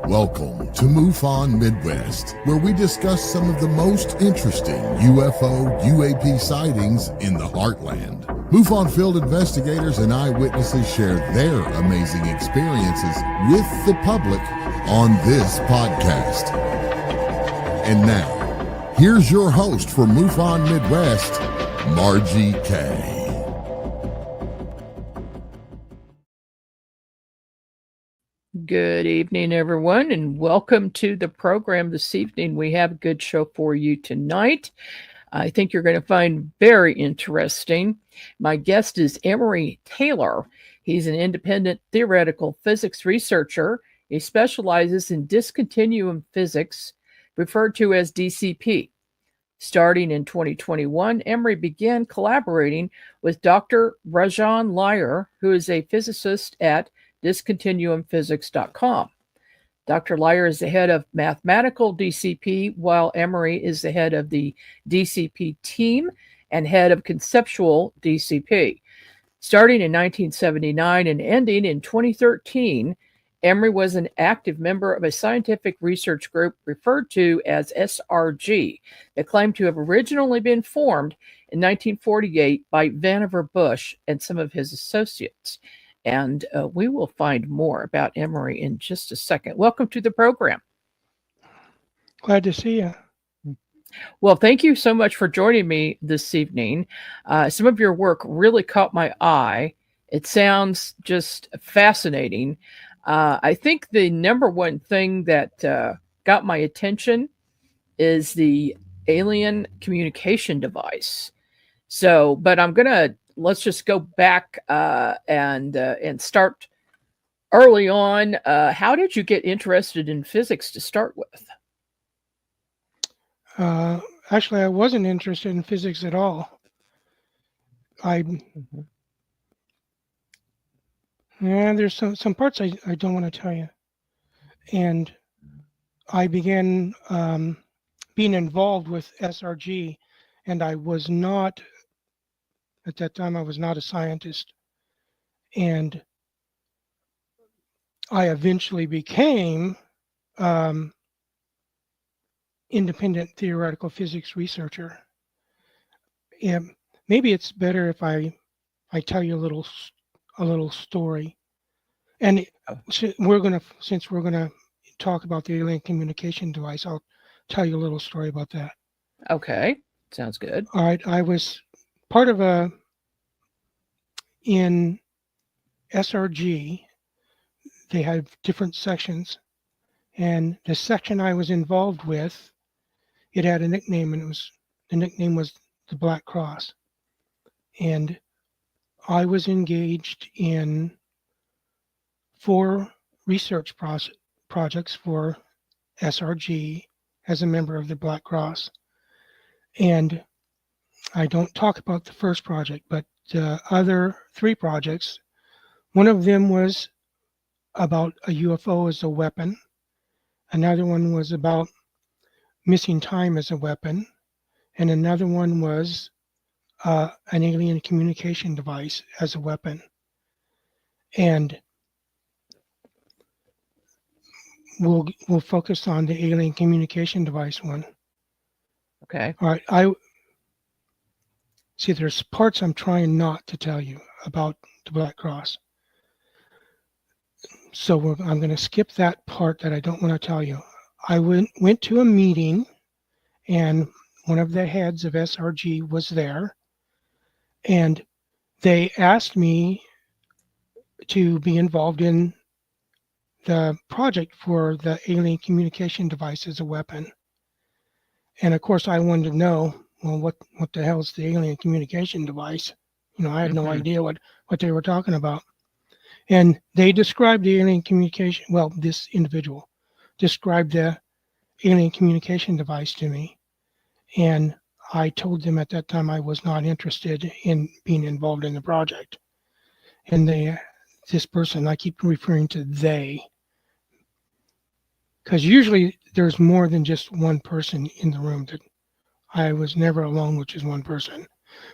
Welcome to MUFON Midwest, where we discuss some of the most interesting UFO, UAP sightings in the heartland. MUFON field investigators and eyewitnesses share their amazing experiences with the public on this podcast. And now, here's your host for MUFON Midwest, Margie K. Good evening, everyone, and welcome to the program this evening. We have a good show for you tonight. I think you're going to find very interesting. My guest is Emory Taylor. He's an independent theoretical physics researcher. He specializes in dis-continuum physics, referred to as DCP. Starting in 2021, Emory began collaborating with Dr. Rajan Iyer, who is a physicist at dis-continuumphysics.com. Dr. Iyer is the head of mathematical DCP, while Emory is the head of the DCP team and head of conceptual DCP. Starting in 1979 and ending in 2013, Emory was an active member of a scientific research group referred to as SRG that claimed to have originally been formed in 1948 by Vannevar Bush and some of his associates. And we will find more about Emory in just a second. Welcome to the program. Glad to see you. Well, thank you so much for joining me this evening. Some of your work really caught my eye. It sounds just fascinating. I think the number one thing that got my attention is the alien communication device. But let's just go back and start early on. How did you get interested in physics to start with? Actually, I wasn't interested in physics at all. There's some parts I don't want to tell you. And I began being involved with SRG, and I was not, at that time, I was not a scientist. And I eventually became independent theoretical physics researcher. And maybe it's better if I tell you a little story. And since we're gonna talk about the alien communication device, I'll tell you a little story about that. Okay, sounds good. All right, I was part of in SRG, they have different sections, and the section I was involved with, it had a nickname, and the nickname was the Black Cross. And I was engaged in 4 research projects for SRG as a member of the Black Cross. And I don't talk about the first project, but the other 3 projects, one of them was about a UFO as a weapon. Another one was about missing time as a weapon. And another one was an alien communication device as a weapon. And we'll focus on the alien communication device one. Okay. All right. See, there's parts I'm trying not to tell you about the Black Cross. So I'm going to skip that part that I don't want to tell you. I went to a meeting, and one of the heads of SRG was there, and they asked me to be involved in the project for the alien communication device as a weapon. And of course, I wanted to know, well, what the hell is the alien communication device? I had no idea what they were talking about. And they described the alien communication, well, this individual described the alien communication device to me. And I told them at that time I was not interested in being involved in the project. And this person, I keep referring to they, because usually there's more than just one person in the room. That I was never alone with just one person,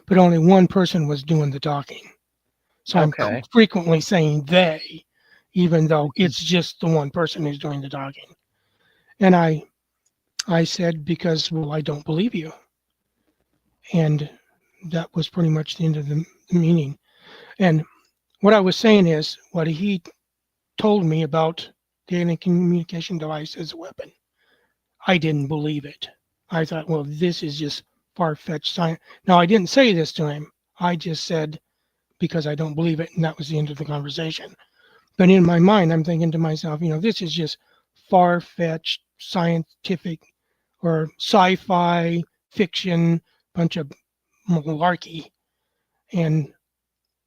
but only one person was doing the talking. So Okay. I'm frequently saying they, even though it's just the one person who's doing the talking. And I said, because, well, I don't believe you. And that was pretty much the end of the meeting. And what I was saying is, what he told me about the alien communication device as a weapon, I didn't believe it. I thought, well, this is just far-fetched science. Now, I didn't say this to him. I just said, because I don't believe it, and that was the end of the conversation. But in my mind, I'm thinking to myself, this is just far-fetched scientific or sci-fi fiction, bunch of malarkey. And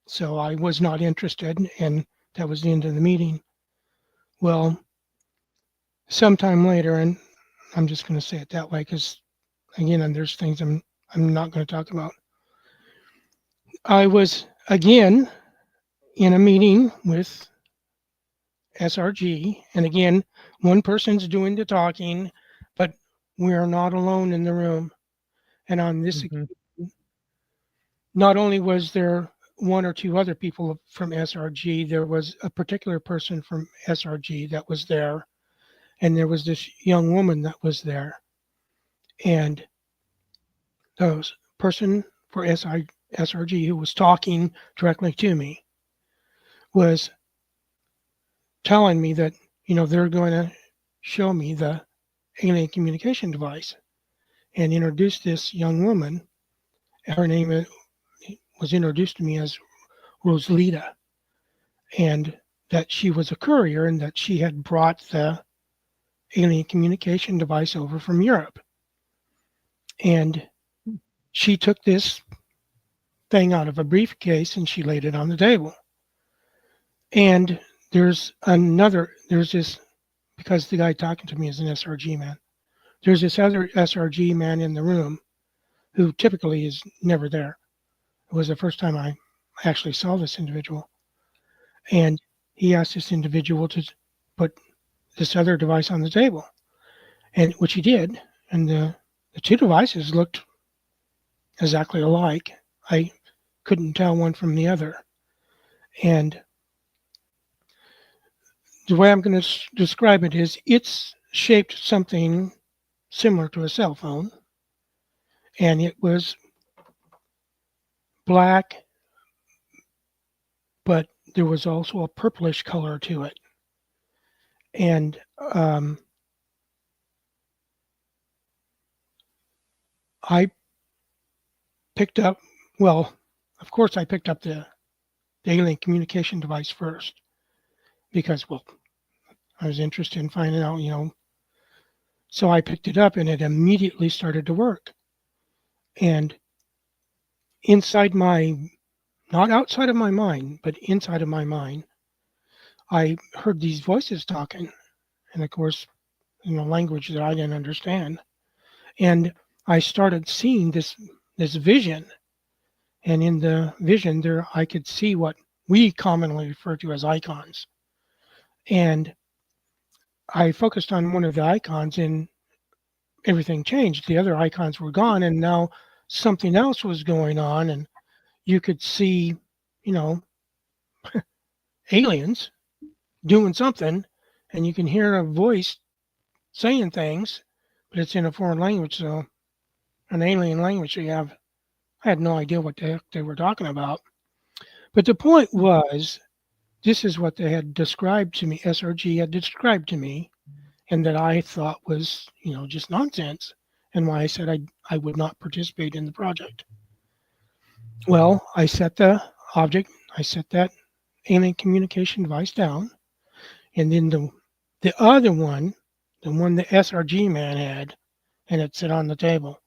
so I was not interested, and that was the end of the meeting. Well, sometime later, and I'm just going to say it that way because, again, there's things I'm not going to talk about. I was again in a meeting with SRG, and again, one person's doing the talking, but we are not alone in the room. And on this, not only was there one or two other people from SRG, there was a particular person from SRG that was there, and there was this young woman that was there. And the person for SRG who was talking directly to me was telling me that, they're going to show me the alien communication device and introduce this young woman. Her name was introduced to me as Rosalita, and that she was a courier and that she had brought the alien communication device over from Europe. And she took this thing out of a briefcase and she laid it on the table. And there's this, because the guy talking to me is an SRG man, there's this other SRG man in the room who typically is never there. It was the first time I actually saw this individual. And he asked this individual to put this other device on the table, and which he did. And the two devices looked exactly alike. I couldn't tell one from the other. And the way I'm going to describe it is it's shaped something similar to a cell phone. And it was black, but there was also a purplish color to it. And I picked up, well, of course I picked up the alien communication device first because, well, I was interested in finding out, so I picked it up and it immediately started to work. And inside not outside of my mind, but inside of my mind, I heard these voices talking, and of course, language that I didn't understand. And I started seeing this vision, and in the vision there, I could see what we commonly refer to as icons. And I focused on one of the icons, and everything changed. The other icons were gone, and now something else was going on, and you could see, aliens doing something, and you can hear a voice saying things, but it's in a foreign language, so an alien language. So I had no idea what the heck they were talking about. But the point was, this is what they had described to me, SRG had described to me, and that I thought was, just nonsense, and why I said I would not participate in the project. Well, I set that alien communication device down, and then the other one, the one the SRG man had, and it sat on the table.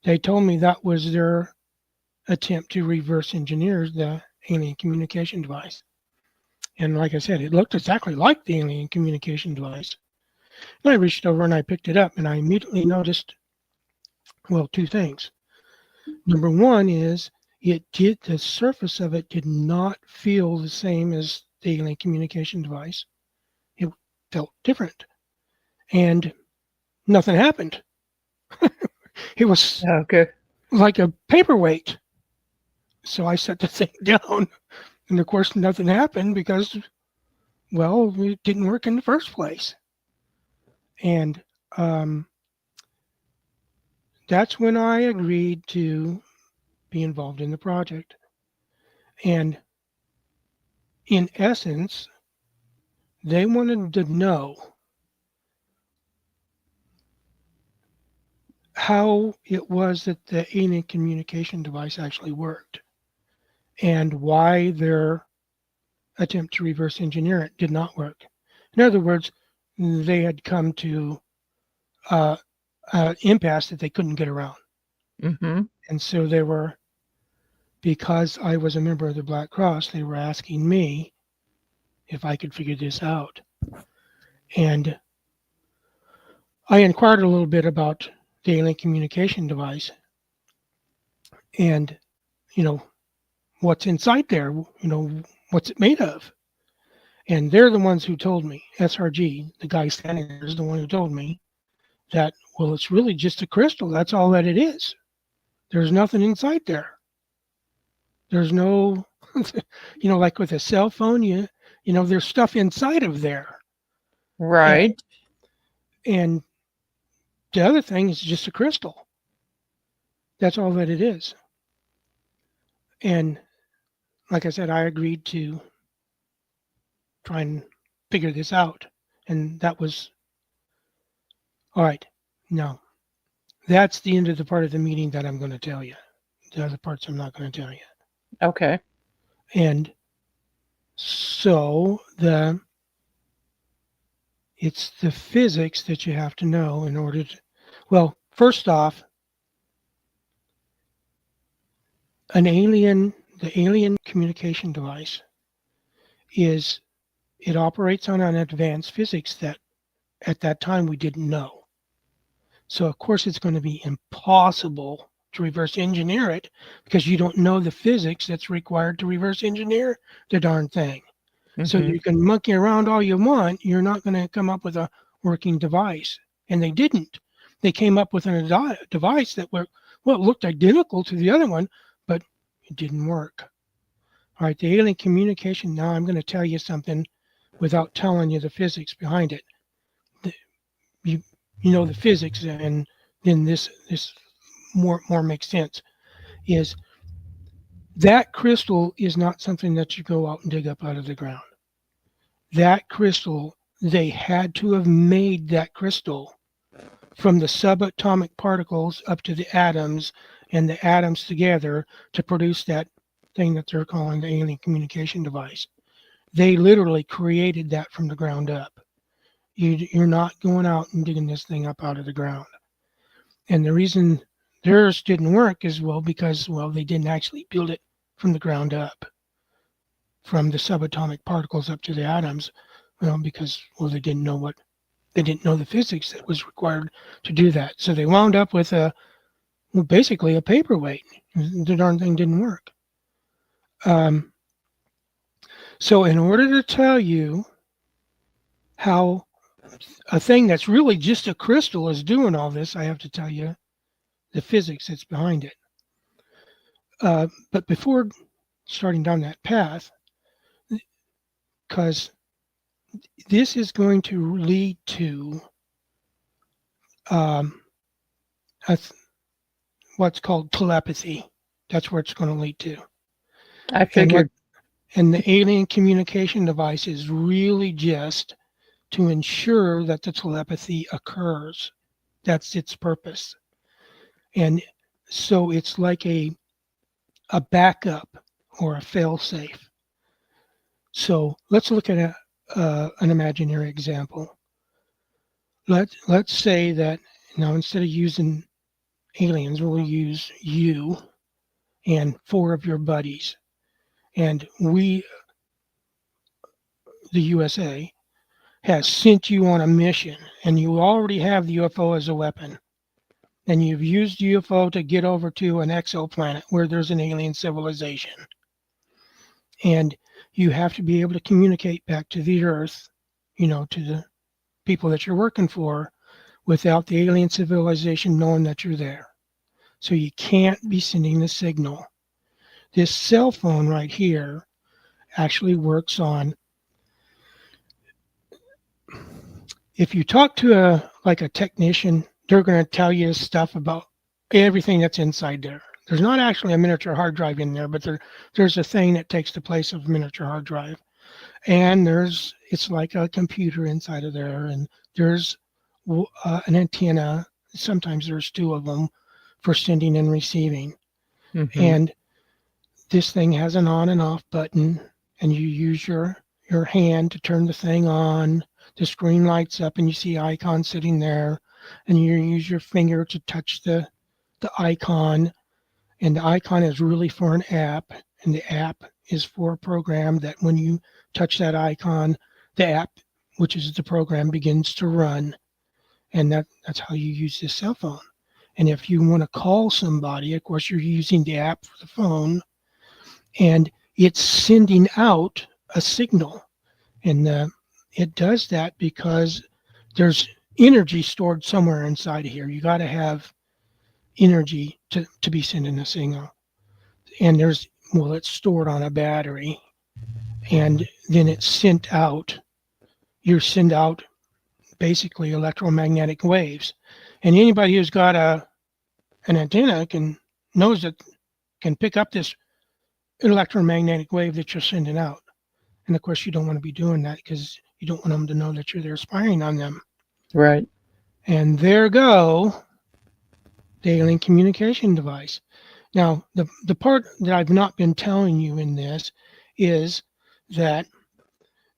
They told me that was their attempt to reverse engineer the alien communication device. And like I said, it looked exactly like the alien communication device. And I reached over and I picked it up, and I immediately noticed, well, two things. Number one is the surface of it did not feel the same as the alien communication device. It felt different. And nothing happened. It was like a paperweight. So I set the thing down, and of course nothing happened because Well, it didn't work in the first place. And that's when I agreed to be involved in the project. And in essence, they wanted to know how it was that the alien communication device actually worked and why their attempt to reverse engineer it did not work. In other words, they had come to an impasse that they couldn't get around. Mm-hmm. And so they were, because I was a member of the Black Cross, they were asking me if I could figure this out. And I inquired a little bit about the alien communication device and, you know, what's inside there, what's it made of. And they're the ones who told me, SRG, the guy standing there, is the one who told me that, well, it's really just a crystal. That's all that it is. There's nothing inside there. There's no, like with a cell phone, there's stuff inside of there. Right. And the other thing is just a crystal. That's all that it is. And like I said, I agreed to try and figure this out. And that was all right. Now, that's the end of the part of the meeting that I'm going to tell you. The other parts I'm not going to tell you. Okay. And so it's the physics that you have to know in order to, well, first off, the alien communication device it operates on an advanced physics that at that time we didn't know. So of course it's going to be impossible to reverse engineer it because you don't know the physics that's required to reverse engineer the darn thing. So Mm-hmm. you can monkey around all you want, you're not going to come up with a working device. And they didn't. They came up with a device that it looked identical to the other one, but it didn't work. All right, the alien communication, now I'm going to tell you something without telling you the physics behind it. You know the physics, and then this more makes sense, is that crystal is not something that you go out and dig up out of the ground. That crystal, they had to have made that crystal from the subatomic particles up to the atoms and the atoms together to produce that thing that they're calling the alien communication device. They literally created that from the ground up. You're not going out and digging this thing up out of the ground. And the reason theirs didn't work is, because they didn't actually build it from the ground up, from the subatomic particles up to the atoms, because they didn't know the physics that was required to do that. So they wound up with basically a paperweight. The darn thing didn't work. So in order to tell you how a thing that's really just a crystal is doing all this, I have to tell you the physics that's behind it. But before starting down that path, because this is going to lead to what's called telepathy. That's where it's going to lead to. I figured. And the alien communication device is really just to ensure that the telepathy occurs. That's its purpose. And so it's like a backup or a fail-safe. So let's look at an imaginary example. Let's say that now instead of using aliens, we'll use you and 4 of your buddies. And we, the USA, has sent you on a mission, and you already have the UFO as a weapon. And you've used UFO to get over to an exoplanet where there's an alien civilization. And you have to be able to communicate back to the Earth, to the people that you're working for, without the alien civilization knowing that you're there. So you can't be sending the signal. This cell phone right here actually works on if you talk to a technician, they're going to tell you stuff about everything that's inside there. There's not actually a miniature hard drive in there, but there's a thing that takes the place of a miniature hard drive. And it's like a computer inside of there, and there's an antenna. Sometimes there's two of them for sending and receiving. Mm-hmm. And this thing has an on and off button, and you use your hand to turn the thing on. The screen lights up and you see icon sitting there, and you use your finger to touch the icon, and the icon is really for an app, and the app is for a program that when you touch that icon, the app, which is the program, begins to run. And that's how you use this cell phone. And if you want to call somebody, of course, you're using the app for the phone, and it's sending out a signal. And it does that because there's energy stored somewhere inside of here. You got to have energy to be sending a signal. And it's stored on a battery, and then it's sent out. You send out basically electromagnetic waves. And anybody who's got an antenna can pick up this electromagnetic wave that you're sending out. And of course, you don't want to be doing that because you don't want them to know that you're there spying on them. Right. And there go the alien communication device. Now, the part that I've not been telling you in this is that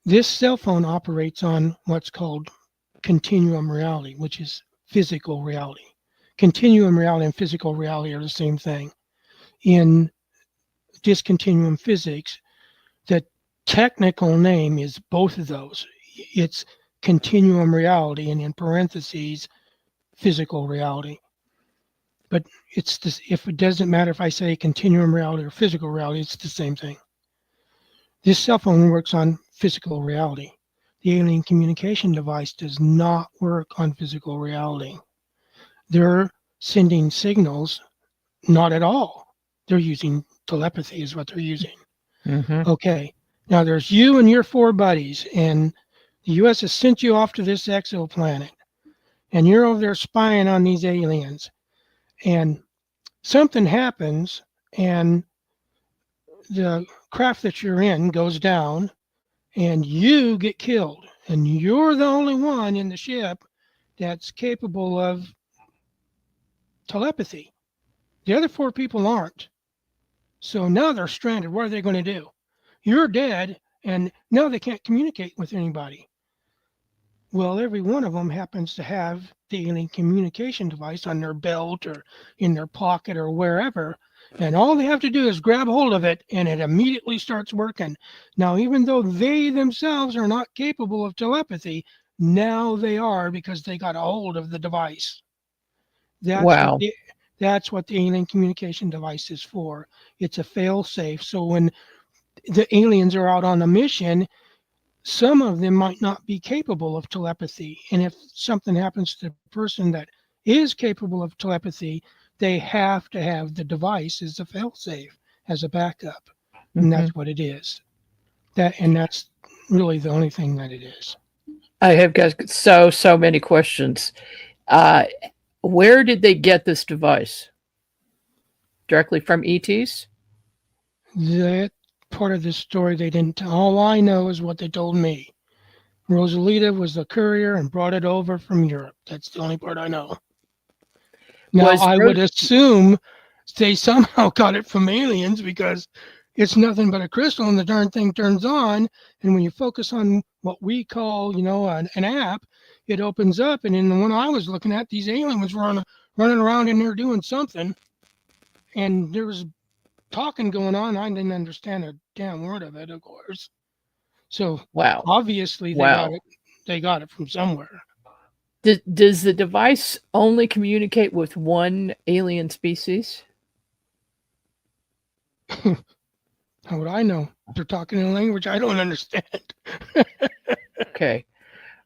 this cell phone operates on what's called continuum reality, which is physical reality. Continuum reality and physical reality are the same thing. In dis-continuum physics, the technical name is both of those. It's continuum reality, and in parentheses, physical reality. But if it doesn't matter if I say continuum reality or physical reality, it's the same thing. This cell phone works on physical reality. The alien communication device does not work on physical reality. They're sending signals, not at all. They're using telepathy is what they're using. Mm-hmm. Okay, now there's you and your 4 buddies, and the U.S. has sent you off to this exoplanet, and you're over there spying on these aliens. And something happens, and the craft that you're in goes down, and you get killed. And you're the only one in the ship that's capable of telepathy. The other 4 people aren't. So now they're stranded. What are they going to do? You're dead, and now they can't communicate with anybody. Well, every one of them happens to have the alien communication device on their belt or in their pocket or wherever. And all they have to do is grab hold of it, and it immediately starts working. Now, even though they themselves are not capable of telepathy, now they are because they got a hold of the device. Wow. That's what the alien communication device is for. It's a fail-safe. So when the aliens are out on a mission, some of them might not be capable of telepathy. And if something happens to the person that is capable of telepathy, they have to have the device as a fail-safe, as a backup. And Mm-hmm. that's what it is. That's really the only thing that it is. I have got so many questions. Where did they get this device? Directly from ETs? That part of the story they didn't tell. All I know is what they told me. Rosalita was the courier and brought it over from Europe. That's the only part I know. Now, I would assume they somehow got it from aliens because it's nothing but a crystal and the darn thing turns on. And when you focus on what we call, an app, it opens up. And in the one I was looking at, these aliens were running around in there doing something. And there was talking going on. I didn't understand a damn word of it, of course. So wow. Obviously they got it from somewhere. Does the device only communicate with one alien species? How would I know? They're talking in a language I don't understand. Okay.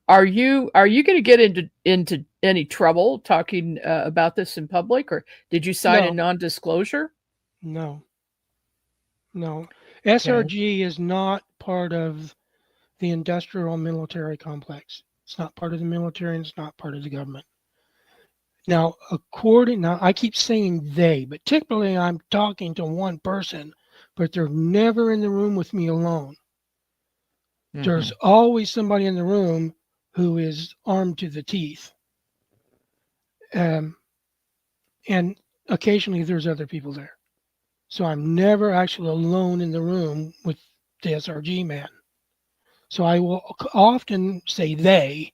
Are you going to get into any trouble talking about this in public, or did you sign a non-disclosure? No. SRG is not part of the industrial military complex. It's not part of the military, and it's not part of the government. Now, I keep saying they, but typically I'm talking to one person, but they're never in the room with me alone. There's always somebody in the room who is armed to the teeth. And occasionally there's other people there. So I'm never actually alone in the room with the SRG man. So I will often say they,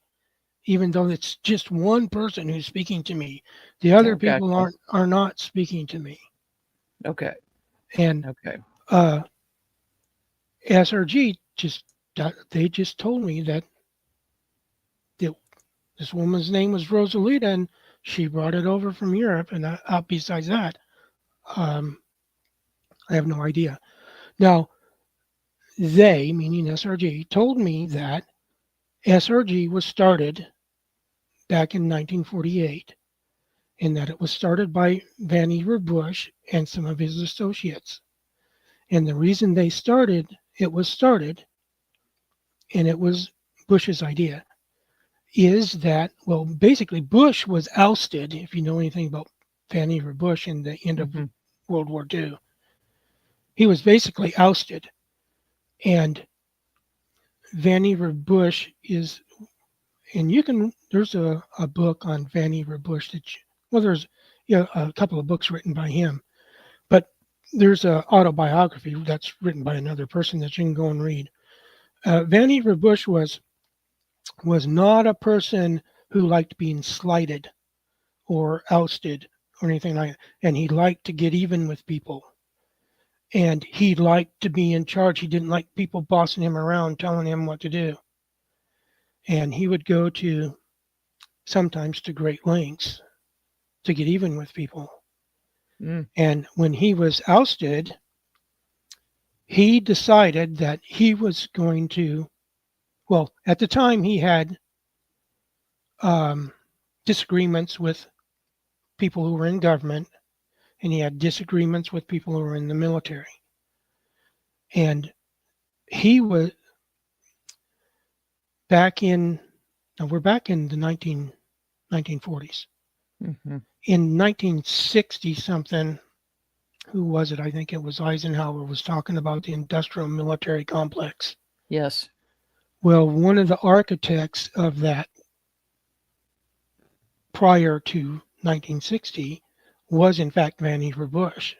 even though it's just one person who's speaking to me. The other people are not speaking to me. Okay. And SRG they just told me that this woman's name was Rosalita, and she brought it over from Europe. And besides that, I have no idea. Now, they, meaning SRG, told me that SRG was started back in 1948, and that it was started by Vannevar Bush and some of his associates. And the reason it was started, and it was Bush's idea, is that, well, basically Bush was ousted, if you know anything about Vannevar Bush in the end of World War II. He was basically ousted. And Vannevar Bush is, and there's a book on Vannevar Bush there's a couple of books written by him, but there's an autobiography that's written by another person that you can go and read. Vannevar Bush was not a person who liked being slighted or ousted or anything like that. And he liked to get even with people. And he liked to be in charge. He didn't like people bossing him around, telling him what to do. And he would go sometimes to great lengths to get even with people. And when he was ousted, he decided that he was going to, well, at the time he had disagreements with people who were in government, and he had disagreements with people who were in the military. And he was we're back in the 1940s. In 1960 something, who was it? I think it was Eisenhower was talking about the industrial military complex. Yes. Well, one of the architects of that prior to 1960 was in fact Vannevar Bush.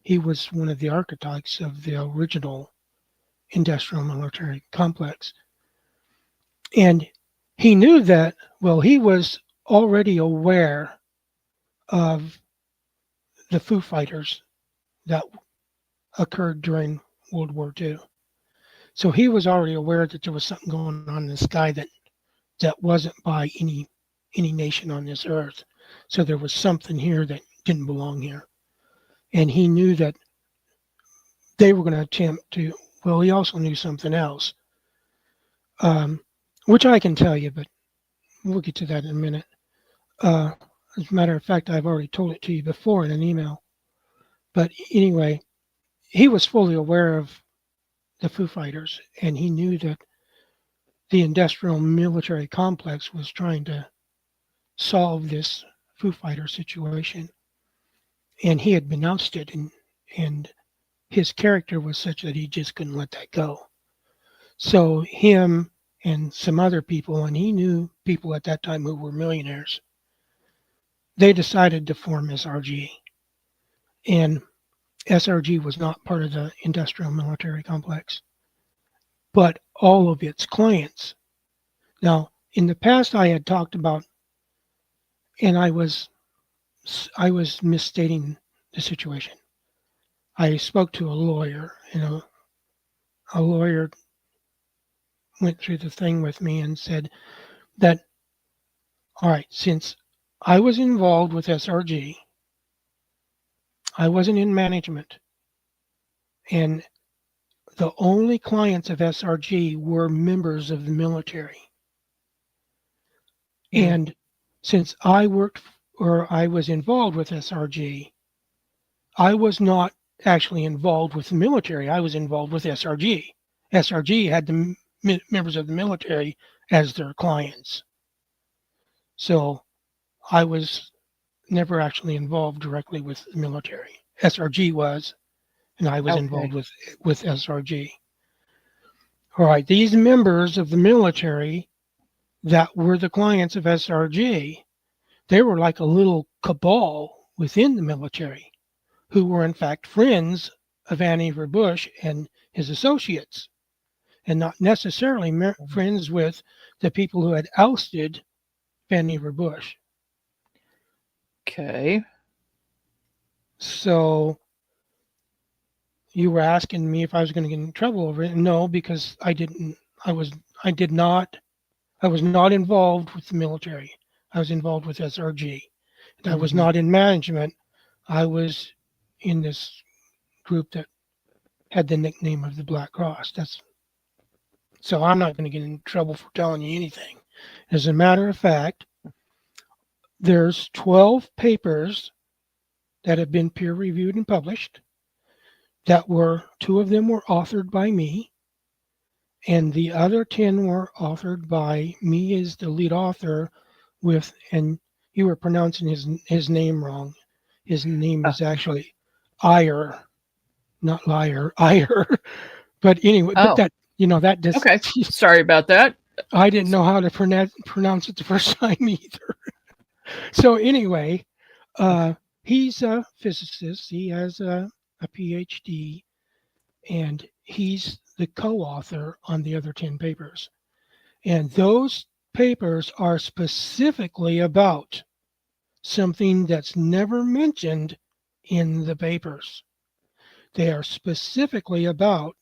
He was one of the architects of the original industrial military complex. And he knew that, well, he was already aware of the Foo Fighters that occurred during World War II. So he was already aware that there was something going on in the sky that wasn't by any nation on this earth. So there was something here that didn't belong here. And he knew that they were going to attempt to, well, he also knew something else, which I can tell you, but we'll get to that in a minute. As a matter of fact, I've already told it to you before in an email. But anyway, he was fully aware of the Foo Fighters, and he knew that the industrial military complex was trying to solve this Foo Fighter situation. And he had been ousted, and his character was such that he just couldn't let that go. So him and some other people, and he knew people at that time who were millionaires, they decided to form SRG. And SRG was not part of the industrial military complex, but all of its clients. Now, in the past, I had talked about, and I was misstating the situation. I spoke to a lawyer, and a lawyer went through the thing with me and said that, all right, since I was involved with SRG, I wasn't in management, and the only clients of SRG were members of the military. And since I was involved with SRG, I was not actually involved with the military. I was involved with SRG. SRG had the members of the military as their clients. So I was never actually involved directly with the military. SRG was, and I was involved Okay. with SRG. All right, these members of the military that were the clients of SRG, they were like a little cabal within the military who were in fact friends of Vannevar Bush and his associates, and not necessarily friends with the people who had ousted Vannevar Bush. Okay. So you were asking me if I was going to get in trouble over it. No, because I didn't. I was not involved with the military. I was involved with SRG. And I was not in management. I was in this group that had the nickname of the Black Cross. So I'm not going to get in trouble for telling you anything. As a matter of fact, there's 12 papers that have been peer reviewed and published. Two of them were authored by me, and the other 10 were authored by me as the lead author with, and you were pronouncing his name wrong. His name is actually Iyer, not liar, Iyer. But anyway, but that, that just, Okay. Sorry about that. I didn't know how to pronounce it the first time either. So anyway, he's a physicist. He has a PhD, and he's the co-author on the other 10 papers. And those papers are specifically about something that's never mentioned in the papers. They are specifically about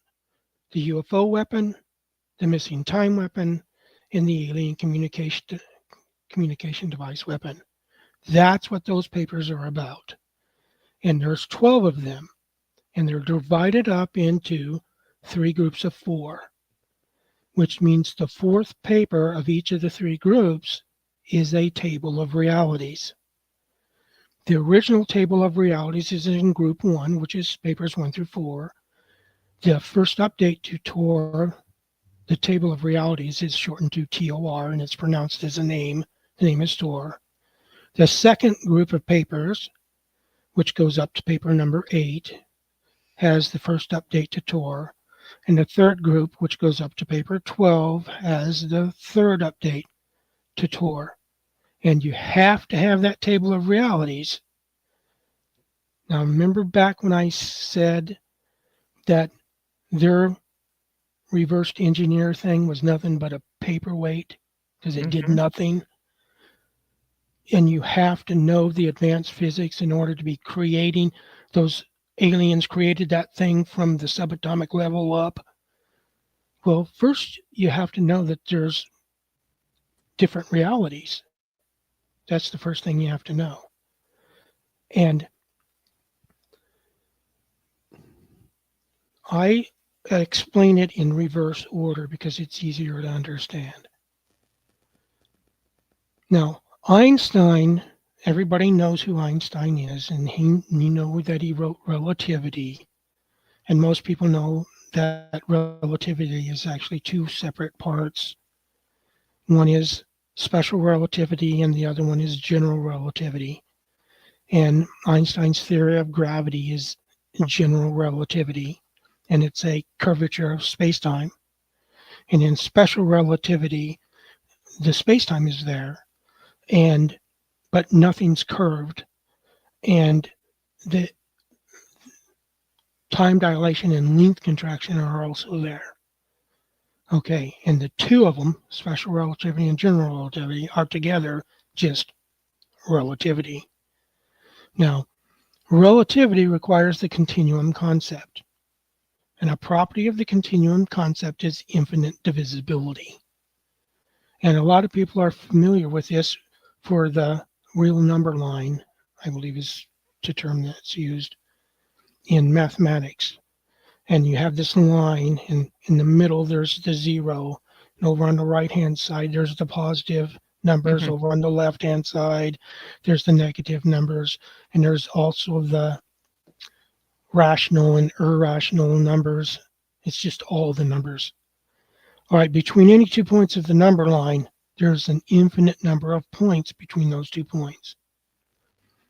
the UFO weapon, the missing time weapon, and the alien communication device weapon. That's what those papers are about. And there's 12 of them. And they're divided up into 3 groups of 4, which means the 4th paper of each of the 3 groups is a table of realities. The original table of realities is in group 1, which is papers 1 through 4. The first update to TOR, the table of realities, is shortened to TOR, and it's pronounced as a name. The name is TOR. The second group of papers, which goes up to paper number 8, has the first update to TOR, and the third group, which goes up to paper 12, has the third update to TOR. And you have to have that table of realities. Now, remember back when I said that their reversed engineer thing was nothing but a paperweight because it did nothing? And you have to know the advanced physics in order to be creating those. Aliens created that thing from the subatomic level up. Well, first you have to know that there's different realities. That's the first thing you have to know. And I explain it in reverse order because it's easier to understand. Now, Einstein, everybody knows who Einstein is, and you know that he wrote Relativity. And most people know that relativity is actually 2 separate parts. One is special relativity, and the other one is general relativity. And Einstein's theory of gravity is general relativity, and it's a curvature of space-time. And in special relativity, the space-time is there, but nothing's curved, and the time dilation and length contraction are also there. Okay, and the 2 of them, special relativity and general relativity, are together just relativity. Now, relativity requires the continuum concept. And a property of the continuum concept is infinite divisibility. And a lot of people are familiar with this for the real number line, I believe is the term that's used in mathematics. And you have this line, and in the middle there's the 0, and over on the right-hand side there's the positive numbers, over on the left-hand side there's the negative numbers, and there's also the rational and irrational numbers. It's just all the numbers. All right, between any 2 points of the number line, there's an infinite number of points between those 2 points.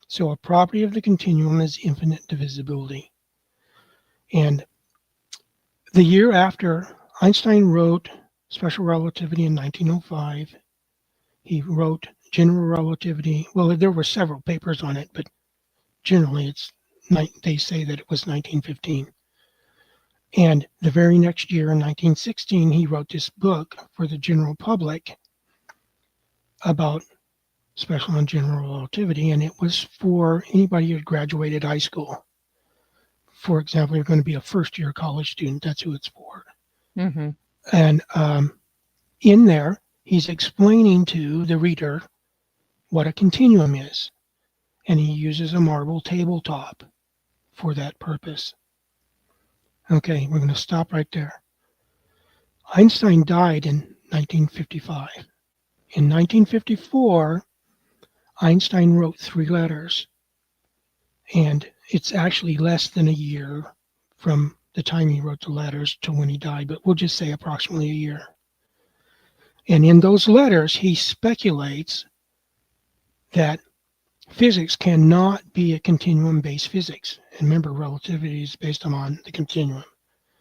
So a property of the continuum is infinite divisibility. And the year after Einstein wrote special relativity in 1905, he wrote general relativity. Well, there were several papers on it, but generally they say that it was 1915. And the very next year, in 1916, he wrote this book for the general public about special and general relativity, and it was for anybody who had graduated high school. For example, you're going to be a first-year college student. That's who it's for. Mm-hmm. And in there, he's explaining to the reader what a continuum is, and he uses a marble tabletop for that purpose. Okay, we're going to stop right there. Einstein died in 1955. In 1954, Einstein wrote 3 letters, and it's actually less than a year from the time he wrote the letters to when he died, but we'll just say approximately a year. And in those letters, he speculates that physics cannot be a continuum-based physics. And remember, relativity is based on the continuum.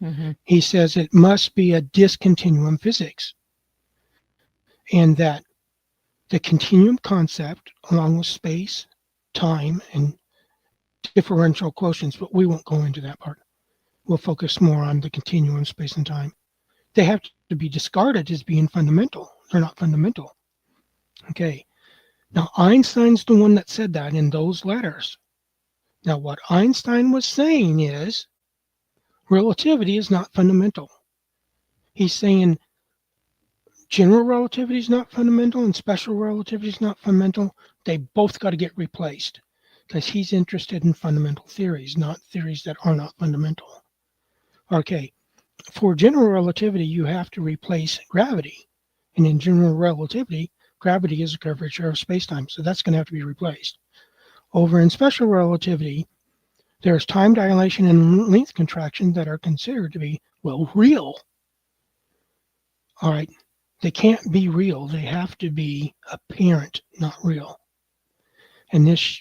Mm-hmm. He says it must be a dis-continuum physics, and that the continuum concept, along with space, time, and differential quotients, but we won't go into that part. We'll focus more on the continuum, space, and time. They have to be discarded as being fundamental. They're not fundamental. Okay. Now, Einstein's the one that said that in those letters. Now, what Einstein was saying is relativity is not fundamental. He's saying general relativity is not fundamental and special relativity is not fundamental. They both got to get replaced because he's interested in fundamental theories, not theories that are not fundamental. Okay, for general relativity, you have to replace gravity. And in general relativity, gravity is a curvature of spacetime, so that's going to have to be replaced. Over in special relativity, there's time dilation and length contraction that are considered to be, well, real. All right, they can't be real. They have to be apparent, not real. And this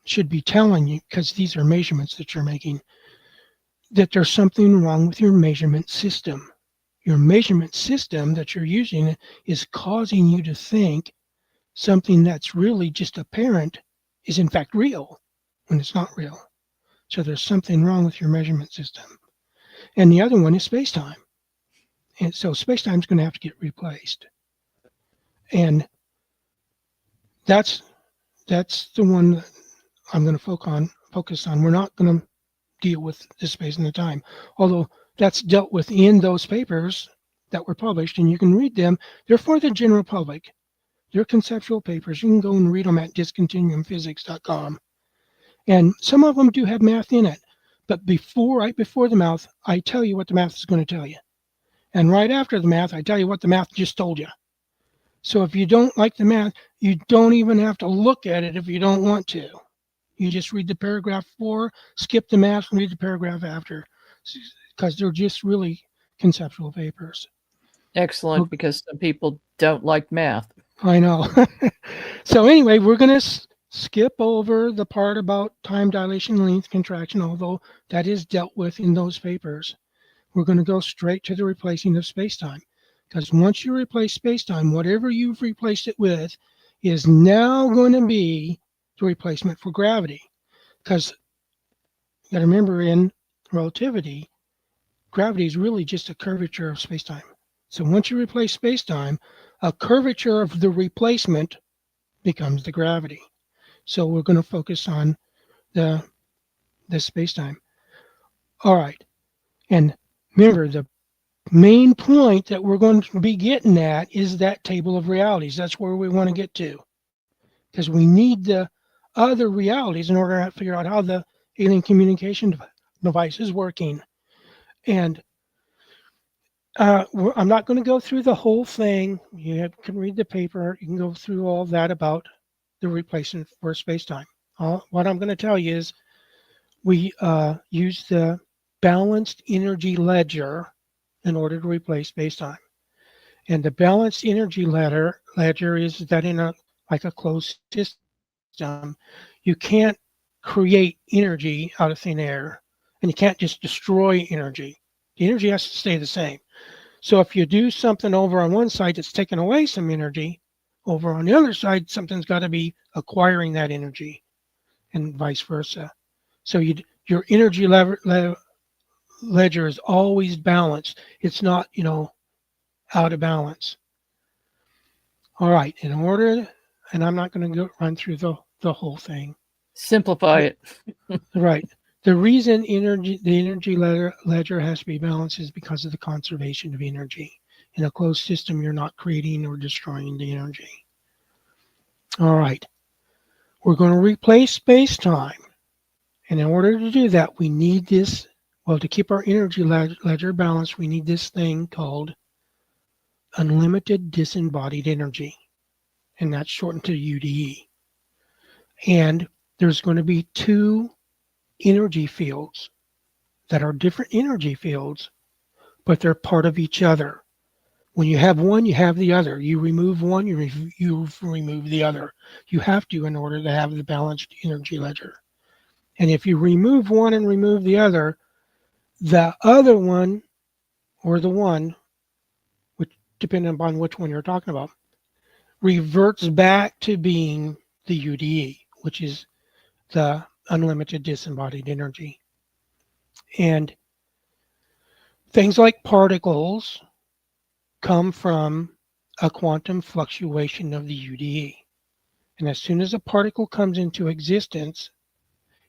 should be telling you, because these are measurements that you're making, that there's something wrong with your measurement system. Your measurement system that you're using is causing you to think something that's really just apparent is in fact real when it's not real. So there's something wrong with your measurement system. And the other one is space-time. And so space-time is going to have to get replaced. And that's the one that I'm going to focus on. We're not going to deal with the space and the time, although that's dealt with in those papers that were published, and you can read them. They're for the general public. They're conceptual papers. You can go and read them at dis-continuumphysics.com. And some of them do have math in it. But right before the math, I tell you what the math is going to tell you. And right after the math, I tell you what the math just told you. So if you don't like the math, you don't even have to look at it if you don't want to. You just read the paragraph before, skip the math, and read the paragraph after, because they're just really conceptual papers. Excellent, okay. Because some people don't like math. I know. So anyway, we're going to skip over the part about time dilation, length contraction, although that is dealt with in those papers. We're going to go straight to the replacing of space-time, because once you replace space-time, whatever you've replaced it with is now going to be the replacement for gravity. Because you got to remember, in relativity, gravity is really just a curvature of space-time. So once you replace space-time, a curvature of the replacement becomes the gravity. So we're going to focus on the space-time. All right. And remember, the main point that we're going to be getting at is that table of realities. That's where we want to get to, because we need the other realities in order to figure out how the alien communication device is working. And I'm not going to go through the whole thing. You can read the paper. You can go through all that about the replacement for space-time. What I'm going to tell you is we use the balanced energy ledger in order to replace space-time. And the balanced energy ledger is that in a closed system, you can't create energy out of thin air, and you can't just destroy energy. The energy has to stay the same. So if you do something over on one side that's taking away some energy, over on the other side, something's got to be acquiring that energy, and vice versa. So your energy ledger is always balanced. It's not, out of balance. All right, in order, and I'm not going to run through the whole thing. Simplify it. Right. The reason the energy ledger has to be balanced is because of the conservation of energy. In a closed system, you're not creating or destroying the energy. All right. We're going to replace space-time. And in order to do that, we need this, to keep our energy ledger balanced, we need this thing called unlimited disembodied energy. And that's shortened to UDE. And there's going to be two energy fields that are different energy fields, but they're part of each other. When you have one, you have the other. You remove one, you remove the other. You have to in order to have the balanced energy ledger. And if you remove one and remove the other one, or the one, which depending upon which one you're talking about, reverts back to being the UDE, which is the unlimited disembodied energy. And things like particles come from a quantum fluctuation of the UDE. And as soon as a particle comes into existence,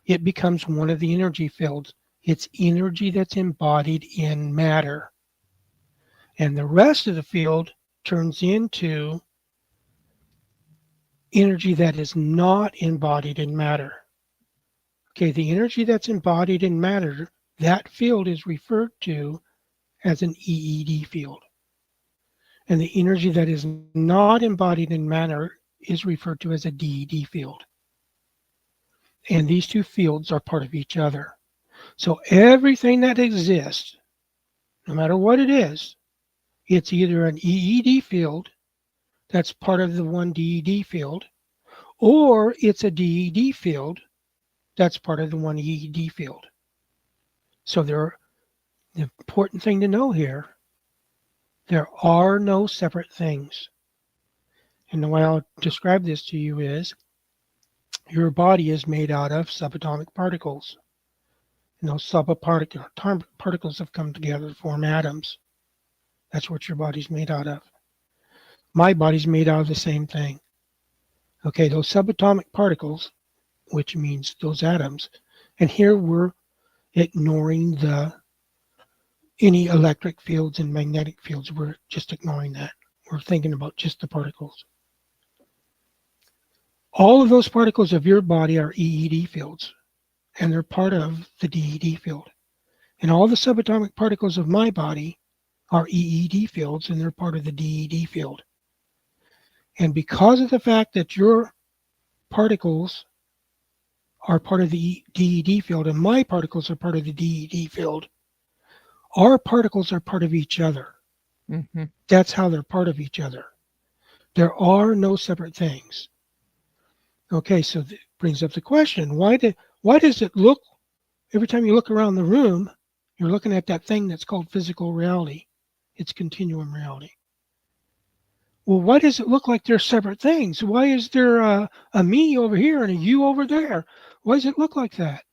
it becomes one of the energy fields. It's energy that's embodied in matter. And the rest of the field turns into energy that is not embodied in matter. Okay, the energy that's embodied in matter, that field is referred to as an EED field. And the energy that is not embodied in matter is referred to as a DED field. And these two fields are part of each other. So everything that exists, no matter what it is, it's either an EED field that's part of the one DED field, or it's a DED field that's part of the one EED field. So the important thing to know here, there are no separate things. And the way I'll describe this to you is, your body is made out of subatomic particles. And those particles have come together to form atoms. That's what your body's made out of. My body's made out of the same thing. Okay, those subatomic particles, which means those atoms, and here we're ignoring any electric fields and magnetic fields. We're just ignoring that. We're thinking about just the particles. All of those particles of your body are EED fields, and they're part of the DED field. And all the subatomic particles of my body are EED fields, and they're part of the DED field. And because of the fact that your particles are part of the DED field and my particles are part of the DED field, our particles are part of each other. Mm-hmm. That's how they're part of each other. There are no separate things. Okay, so that brings up the question, why does it look, every time you look around the room, you're looking at that thing that's called physical reality. It's continuum reality. Well, why does it look like they're separate things? Why is there a me over here and a you over there? Why does it look like that?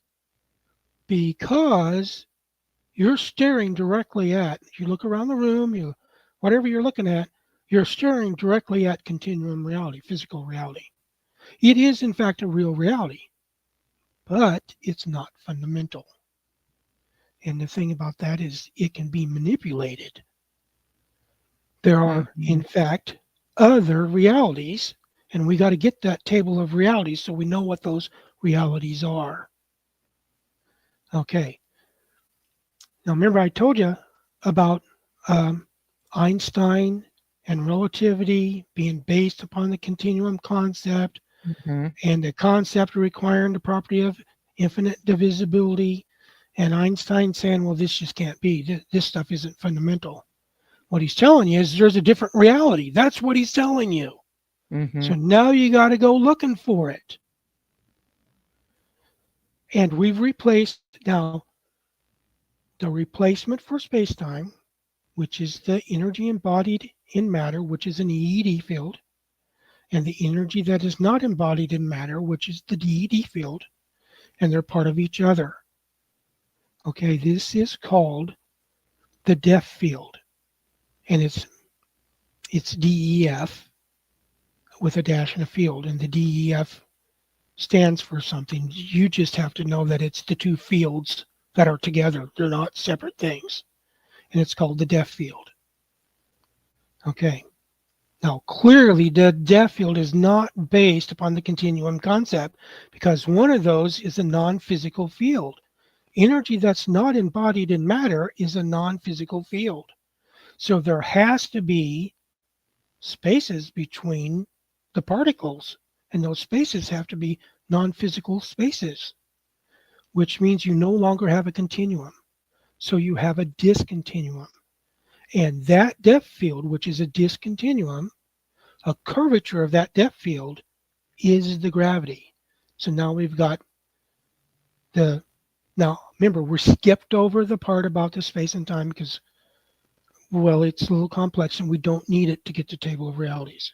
Because you're staring directly at, you look around the room, whatever you're looking at, you're staring directly at continuum reality, physical reality. It is, in fact, a real reality, but it's not fundamental. And the thing about that is it can be manipulated. There are, in fact, other realities, and we got to get that table of realities so we know what those realities are. Okay. Now, remember I told you about Einstein and relativity being based upon the continuum concept, and the concept requiring the property of infinite divisibility, and Einstein saying, well, this just can't be. This stuff isn't fundamental. What he's telling you is there's a different reality. That's what he's telling you. Mm-hmm. So now you got to go looking for it. And we've replaced now the replacement for space-time, which is the energy embodied in matter, which is an EED field, and the energy that is not embodied in matter, which is the DED field, and they're part of each other. Okay, this is called the DEF field, and it's DEF with a dash and a field, and the DEF stands for something. You just have to know that it's the two fields that are together. They're not separate things, and it's called the DEF field. Okay. Now, clearly, the DEF field is not based upon the continuum concept because one of those is a non-physical field. Energy that's not embodied in matter is a non-physical field. So there has to be spaces between the particles, and those spaces have to be non-physical spaces, which means you no longer have a continuum. So you have a discontinuum. And that depth field, which is a discontinuum, a curvature of that depth field is the gravity. So now we've got now remember, we skipped over the part about the space and time because, well, it's a little complex and we don't need it to get to table of realities.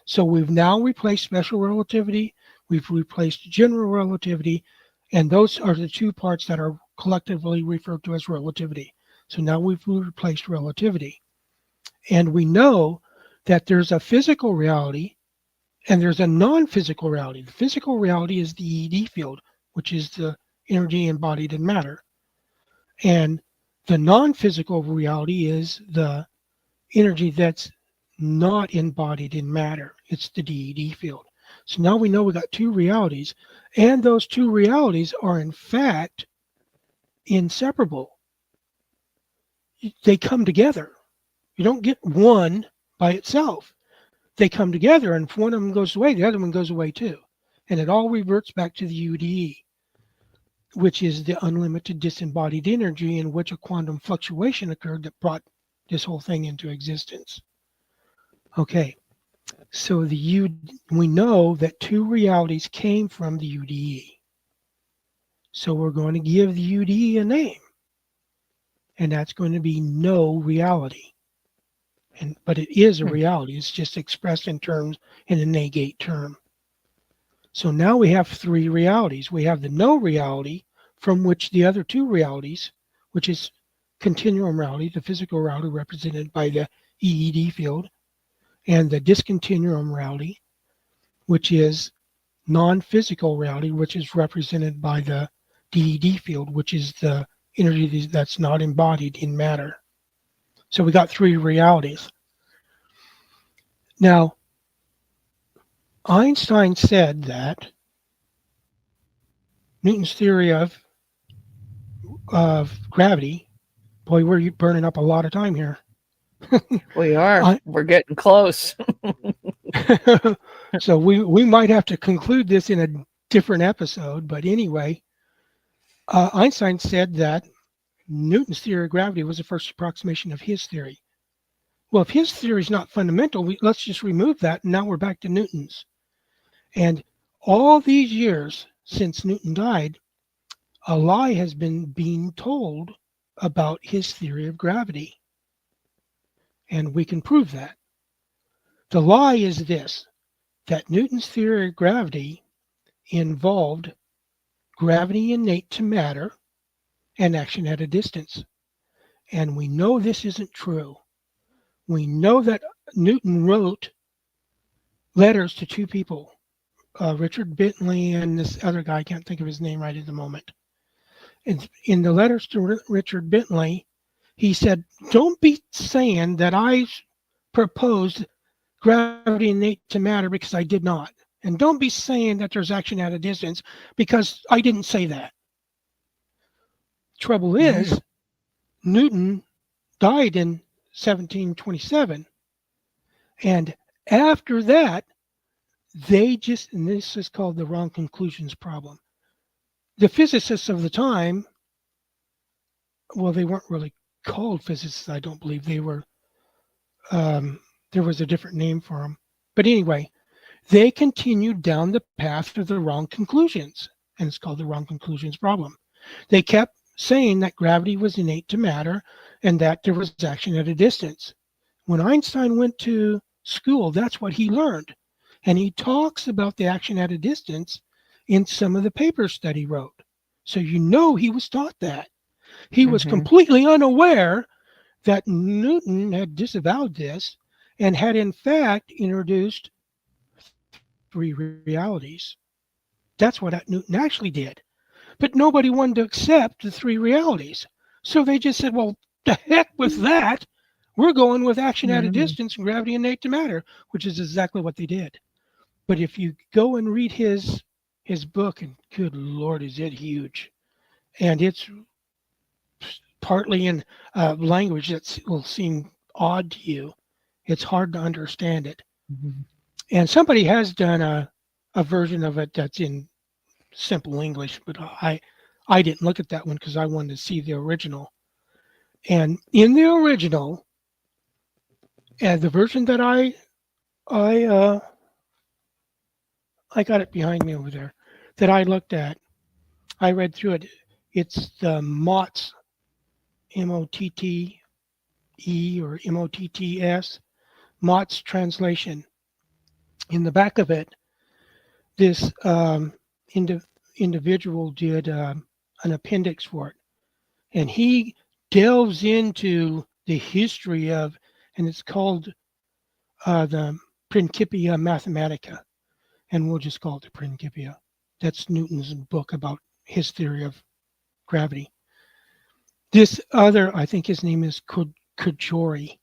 So we've now replaced special relativity, we've replaced general relativity, and those are the two parts that are collectively referred to as relativity. So now we've replaced relativity. And we know that there's a physical reality and there's a non-physical reality. The physical reality is the ED field, which is the energy embodied in matter. And the non-physical reality is the energy that's not embodied in matter. It's the DED field. So now we know we got two realities, and those two realities are in fact inseparable. They come together. You don't get one by itself. They come together, and if one of them goes away, the other one goes away too. And it all reverts back to the UDE, which is the unlimited disembodied energy in which a quantum fluctuation occurred that brought this whole thing into existence. Okay, so we know that two realities came from the UDE. So we're going to give the UDE a name, and that's going to be no reality. But it is a reality. It's just expressed in terms in a negate term. So now we have three realities. We have the no reality, from which the other two realities, which is continuum reality, the physical reality represented by the EED field, and the discontinuum reality, which is non-physical reality, which is represented by the DED field, which is the energy that's not embodied in matter. So we got three realities. Now, Einstein said that Newton's theory of gravity, boy, we're burning up a lot of time here. We are. We're getting close. So we might have to conclude this in a different episode. But anyway, Einstein said that Newton's theory of gravity was the first approximation of his theory. Well, if his theory is not fundamental, let's just remove that. And now we're back to Newton's. And all these years since Newton died, a lie has been being told about his theory of gravity. And we can prove that. The lie is this, that Newton's theory of gravity involved gravity innate to matter and action at a distance. And we know this isn't true. We know that Newton wrote letters to two people, Richard Bentley and this other guy, I can't think of his name right at the moment. And in the letters to Richard Bentley, he said, don't be saying that I proposed gravity innate to matter because I did not. And don't be saying that there's action at a distance because I didn't say that. Trouble is, Newton died in 1727. And after that, they just, and this is called the wrong conclusions problem. The physicists of the time, well, they weren't really called physicists, I don't believe. They were there was a different name for them. But anyway, they continued down the path of the wrong conclusions, and it's called the wrong conclusions problem. They kept saying that gravity was innate to matter and that there was action at a distance. When Einstein went to school, that's what he learned. And he talks about the action at a distance in some of the papers that he wrote. So you know he was taught that. He was completely unaware that Newton had disavowed this and had in fact introduced three realities. That's what Newton actually did. But nobody wanted to accept the three realities. So they just said, well, the heck with that. We're going with action at a distance and gravity innate to matter, which is exactly what they did. But if you go and read his book, and good Lord, is it huge. And it's partly in language that will seem odd to you. It's hard to understand it. And somebody has done a version of it that's in simple English, but I didn't look at that one because I wanted to see the original. And in the original, and the version that I got it behind me over there, that I looked at, I read through it. It's the Mott's, M-O-T-T-E or M-O-T-T-S, Mott's translation. In the back of it, this individual did an appendix for it. And he delves into the history of, and it's called the Principia Mathematica. And we'll just call it the Principia. That's Newton's book about his theory of gravity. This other, I think his name is Cajori.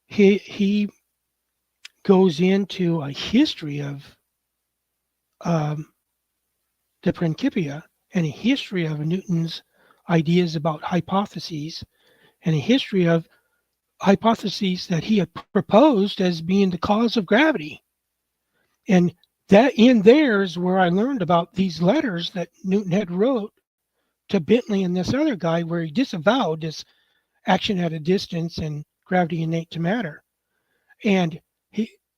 He goes into a history of the Principia and a history of Newton's ideas about hypotheses and a history of hypotheses that he had proposed as being the cause of gravity. And that in there is where I learned about these letters that Newton had wrote to Bentley and this other guy, where he disavowed this action at a distance and gravity innate to matter. And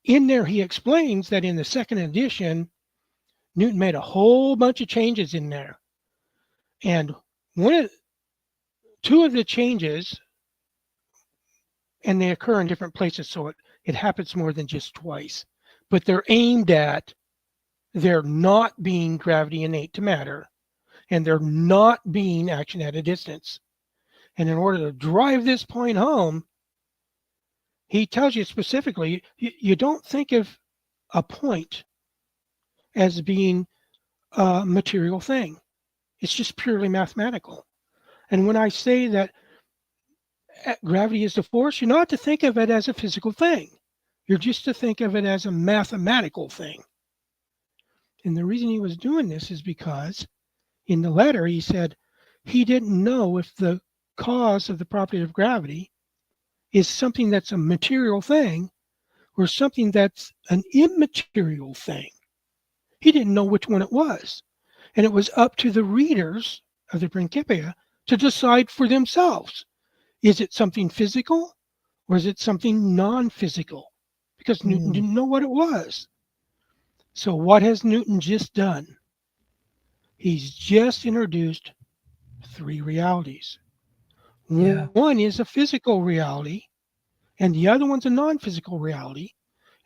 in there he explains that in the second edition, Newton made a whole bunch of changes in there. And two of the changes, and they occur in different places, so it happens more than just twice, but they're aimed at there not being gravity innate to matter, and there not being action at a distance. And in order to drive this point home, he tells you specifically, you don't think of a point as being a material thing. It's just purely mathematical. And when I say that gravity is the force, you're not to think of it as a physical thing. You're just to think of it as a mathematical thing. And the reason he was doing this is because in the letter he said he didn't know if the cause of the property of gravity is something that's a material thing or something that's an immaterial thing. He didn't know which one it was. And it was up to the readers of the Principia to decide for themselves. Is it something physical or is it something non-physical? Because Newton didn't know what it was. So what has Newton just done? He's just introduced three realities. Yeah. One is a physical reality, and the other one's a non-physical reality.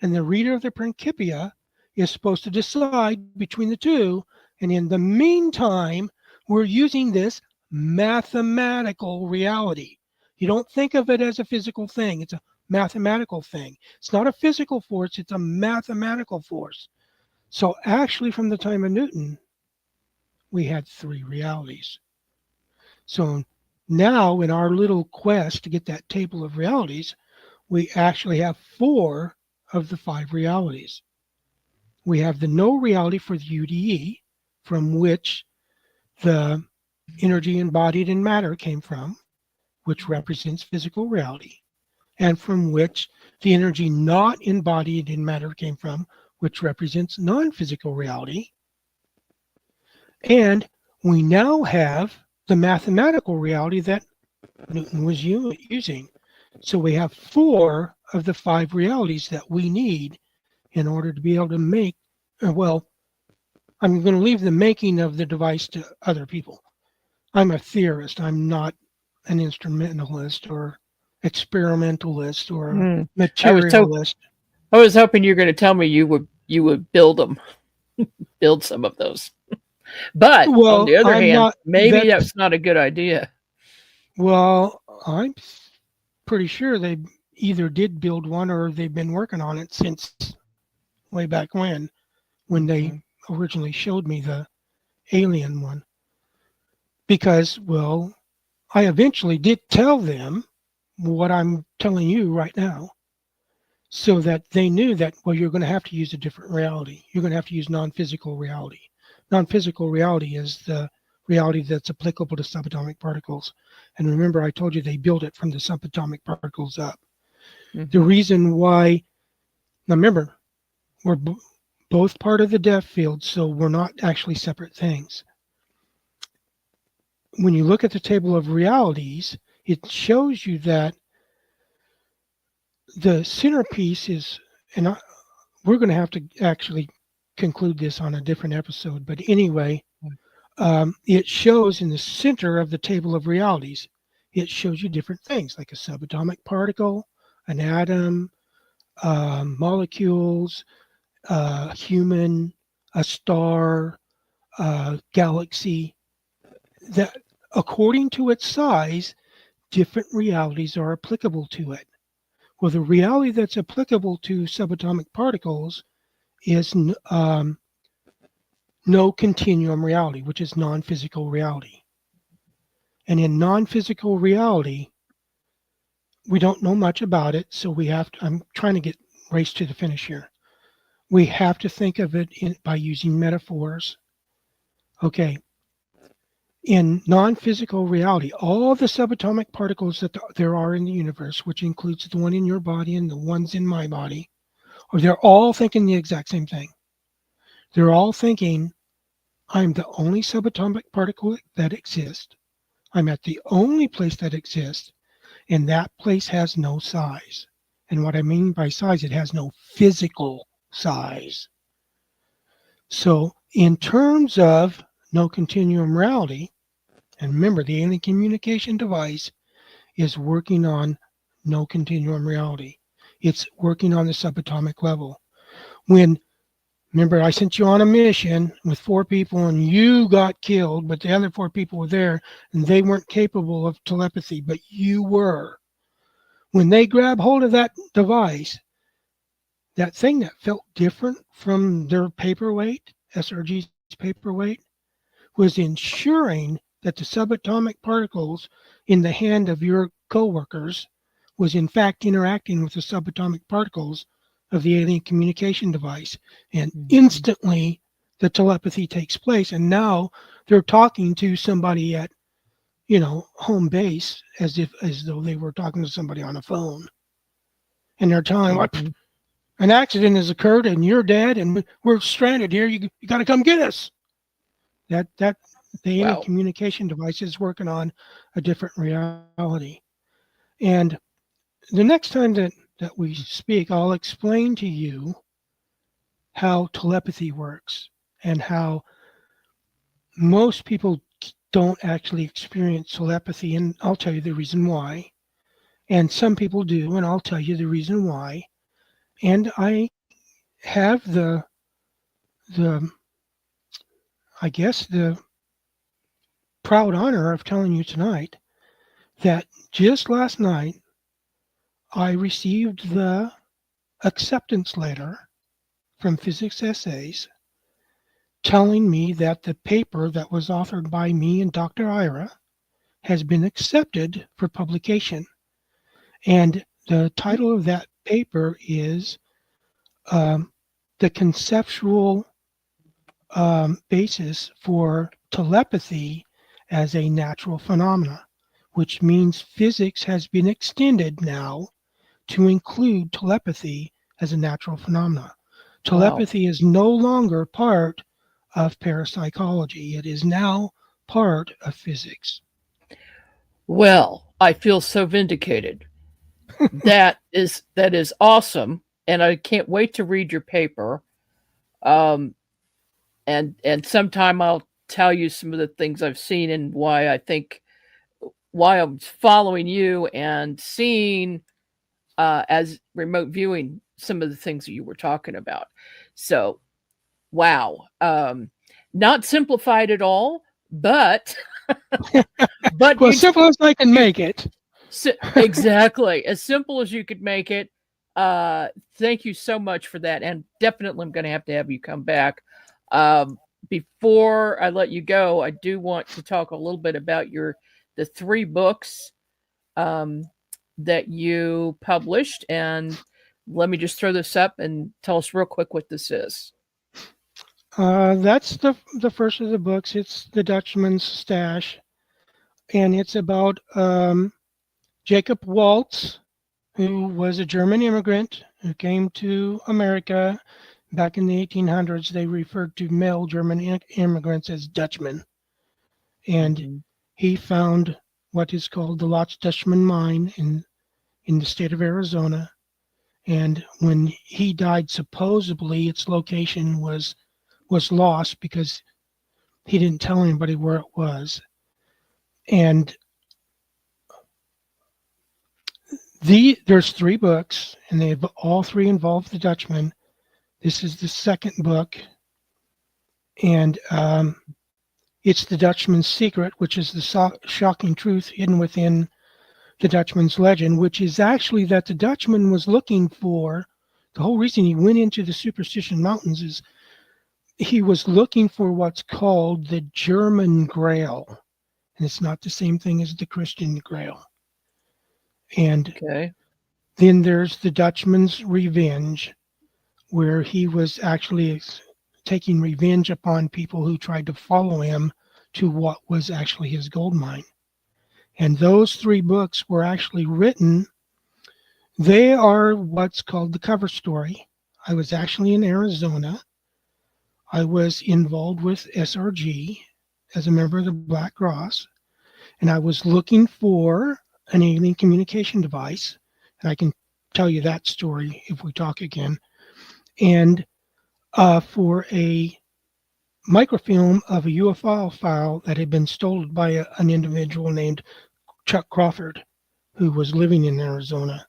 And the reader of the Principia is supposed to decide between the two. And in the meantime, we're using this mathematical reality. You don't think of it as a physical thing. It's a mathematical thing. It's not a physical force. It's a mathematical force. So actually, from the time of Newton, we had three realities. So now in our little quest to get that table of realities, we actually have four of the five realities. We have the no reality for the UDE, from which the energy embodied in matter came from, which represents physical reality, and from which the energy not embodied in matter came from, which represents non-physical reality. And we now have the mathematical reality that Newton was using. So we have 4 of the 5 realities that we need in order to be able to make, well, I'm going to leave the making of the device to other people. I'm a theorist. I'm not an instrumentalist or experimentalist or a I was materialist. I was hoping you were going to tell me you would build them, build some of those. But on Well, the other I'm hand, not, maybe that's not a good idea. well, I'm pretty sure they either did build one or they've been working on it since way back when they originally showed me the alien one. Because, well, I eventually did tell them what I'm telling you right now so that they knew that, well, you're going to have to use a different reality. You're going to have to use non-physical reality. Non-physical reality is the reality that's applicable to subatomic particles. And remember, I told you they built it from the subatomic particles up. The reason why, now remember, we're both part of the depth field, so we're not actually separate things. When you look at the table of realities, it shows you that the centerpiece is, and we're going to have to actually conclude this on a different episode, but anyway, it shows in the center of the table of realities, it shows you different things like a subatomic particle, an atom, molecules, human, a star, galaxy, that according to its size, different realities are applicable to it. Well, the reality that's applicable to subatomic particles is no continuum reality, which is non-physical reality. And in non-physical reality, we don't know much about it, so we have to, I'm trying to get race to the finish here. We have to think of it by using metaphors. Okay, in non-physical reality, all the subatomic particles that there are in the universe, which includes the one in your body and the ones in my body, or they're all thinking the exact same thing. They're all thinking, I'm the only subatomic particle that exists. I'm at the only place that exists, and that place has no size. And what I mean by size, it has no physical size. So in terms of no continuum reality, and remember, the alien communication device is working on no continuum reality. It's working on the subatomic level. Remember, I sent you on a mission with 4 people and you got killed, but the other 4 people were there and they weren't capable of telepathy, but you were. When they grab hold of that device, that thing that felt different from their paperweight, SRG's paperweight, was ensuring that the subatomic particles in the hand of your coworkers was in fact interacting with the subatomic particles of the alien communication device. And instantly the telepathy takes place. And now they're talking to somebody at, home base as though they were talking to somebody on a phone. And they're telling what an accident has occurred and you're dead and we're stranded here. You got to come get us. That the alien communication device is working on a different reality. And the next time that we speak, I'll explain to you how telepathy works and how most people don't actually experience telepathy. And I'll tell you the reason why. And some people do, and I'll tell you the reason why. And I have the I guess the proud honor of telling you tonight that just last night I received the acceptance letter from Physics Essays telling me that the paper that was authored by me and Dr. Iyer has been accepted for publication. And the title of that paper is The Conceptual Basis for Telepathy as a Natural Phenomena, which means physics has been extended now to include telepathy as a natural phenomena. Telepathy is no longer part of parapsychology. It is now part of physics. Well, I feel so vindicated. That is awesome, and I can't wait to read your paper. Um, and sometime I'll tell you some of the things I've seen and why I'm following you and seeing as remote viewing some of the things that you were talking about. So, wow, not simplified at all, but but Well, as simple as I can make it. exactly as simple as you could make it. Thank you so much for that, and definitely I'm going to have you come back. Um, Before I let you go, I do want to talk a little bit about the 3 books um, that you published, and let me just throw this up and tell us real quick what this is. That's the first of the books. It's The Dutchman's Stash, and it's about Jacob Waltz, who was a German immigrant who came to America back in the 1800s. They referred to male German immigrants as Dutchmen, and he found what is called the Lost Dutchman mine in the state of Arizona. And when he died, supposedly its location was lost because he didn't tell anybody where it was. And there's 3 books, and they've all 3 involve the Dutchman. This is the second book, and it's The Dutchman's Secret, which is the shocking truth hidden within the Dutchman's legend, which is actually that the Dutchman was looking for. The whole reason he went into the Superstition Mountains is he was looking for what's called the German Grail, and it's not the same thing as the Christian Grail. And then there's the Dutchman's Revenge, where he was actually taking revenge upon people who tried to follow him to what was actually his gold mine. And those 3 books were actually written. They are what's called the cover story. I was actually in Arizona. I was involved with SRG as a member of the Black Cross, and I was looking for an alien communication device. And I can tell you that story if we talk again. And for a microfilm of a UFO file that had been stolen by an individual named Chuck Crawford, who was living in Arizona.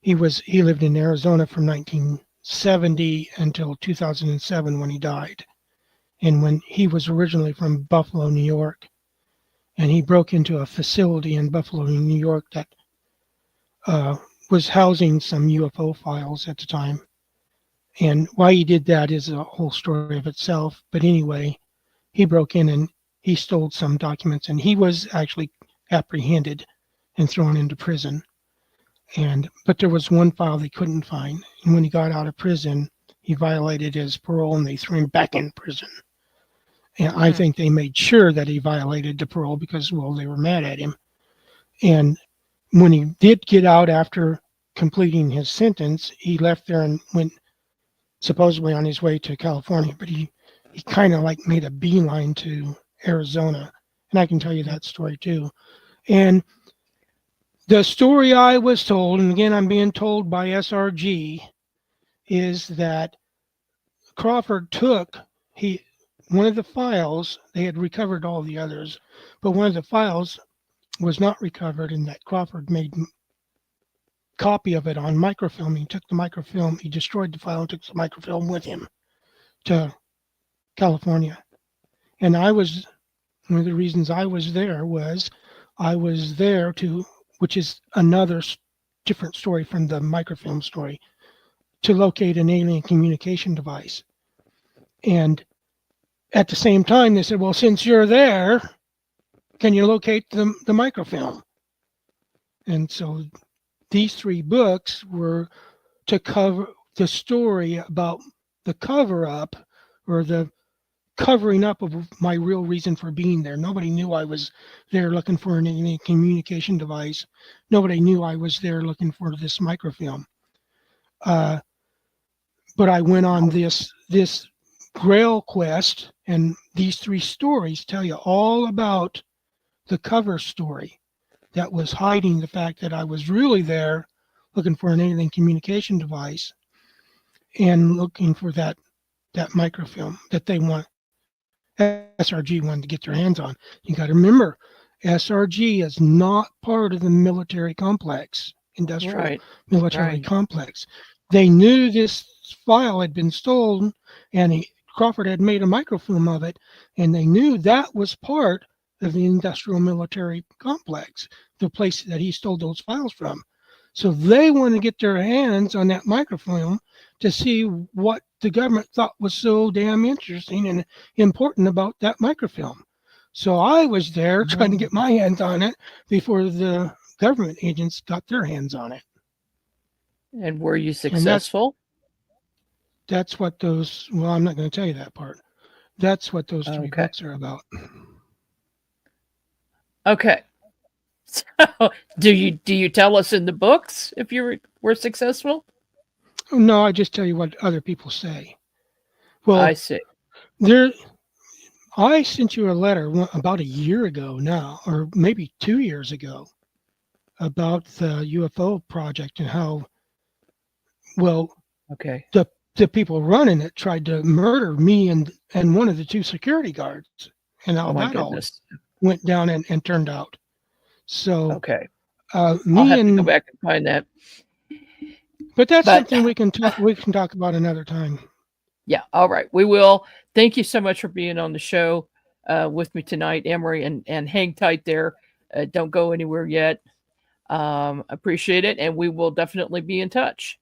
He lived in Arizona from 1970 until 2007 when he died. And when he was originally from Buffalo, New York, and he broke into a facility in Buffalo, New York that was housing some UFO files at the time. And why he did that is a whole story of itself. But anyway, he broke in and he stole some documents, and he was actually apprehended and thrown into prison. But there was one file they couldn't find. And when he got out of prison, he violated his parole and they threw him back in prison. And I think they made sure that he violated the parole because, well, they were mad at him. And when he did get out after completing his sentence, he left there and went supposedly on his way to California, but he kind of like made a beeline to Arizona. And I can tell you that story too. And the story I was told, and again, I'm being told by SRG, is that Crawford took one of the files. They had recovered all the others, but one of the files was not recovered, and that Crawford made copy of it on microfilm. He took the microfilm, he destroyed the file and took the microfilm with him to California. And one of the reasons I was there which is another different story from the microfilm story, to locate an alien communication device. And at the same time, they said, well, since you're there, can you locate the microfilm? And so these 3 books were to cover the story about the cover-up, or the covering up of my real reason for being there. Nobody knew I was there looking for an alien communication device. Nobody knew I was there looking for this microfilm. But I went on this Grail quest, and these 3 stories tell you all about the cover story. that was hiding the fact that I was really there looking for an alien communication device and looking for that microfilm that they want SRG wanted to get their hands on. You got to remember, SRG is not part of the military complex, industrial military complex. They knew this file had been stolen, and Crawford had made a microfilm of it, and they knew that was part of the industrial military complex, the place that he stole those files from. So they want to get their hands on that microfilm to see what the government thought was so damn interesting and important about that microfilm. So I was there trying to get my hands on it before the government agents got their hands on it. And were you successful? That's what those, well, I'm not going to tell you that part. That's what those three books are about. Okay. So do you tell us in the books if you were successful? No, I just tell you what other people say. Well, I see. I sent you a letter about a year ago now, or maybe 2 years ago, about the UFO project and how, well, the people running it tried to murder me and one of the two security guards, and how that all went down and turned out. So, I'll have to go back and find that. But that's something we can talk about another time. Yeah, all right, we will. Thank you so much for being on the show with me tonight, Emory, and hang tight there. Don't go anywhere yet. Appreciate it, and we will definitely be in touch.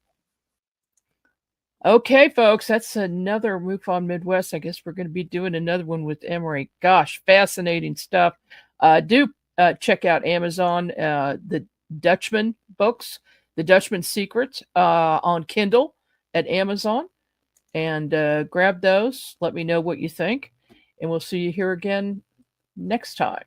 Okay, folks, that's another MUFON Midwest. I guess we're going to be doing another one with Emory. Gosh, fascinating stuff. Do check out Amazon, the Dutchman books, The Dutchman Secrets on Kindle at Amazon. And grab those. Let me know what you think. And we'll see you here again next time.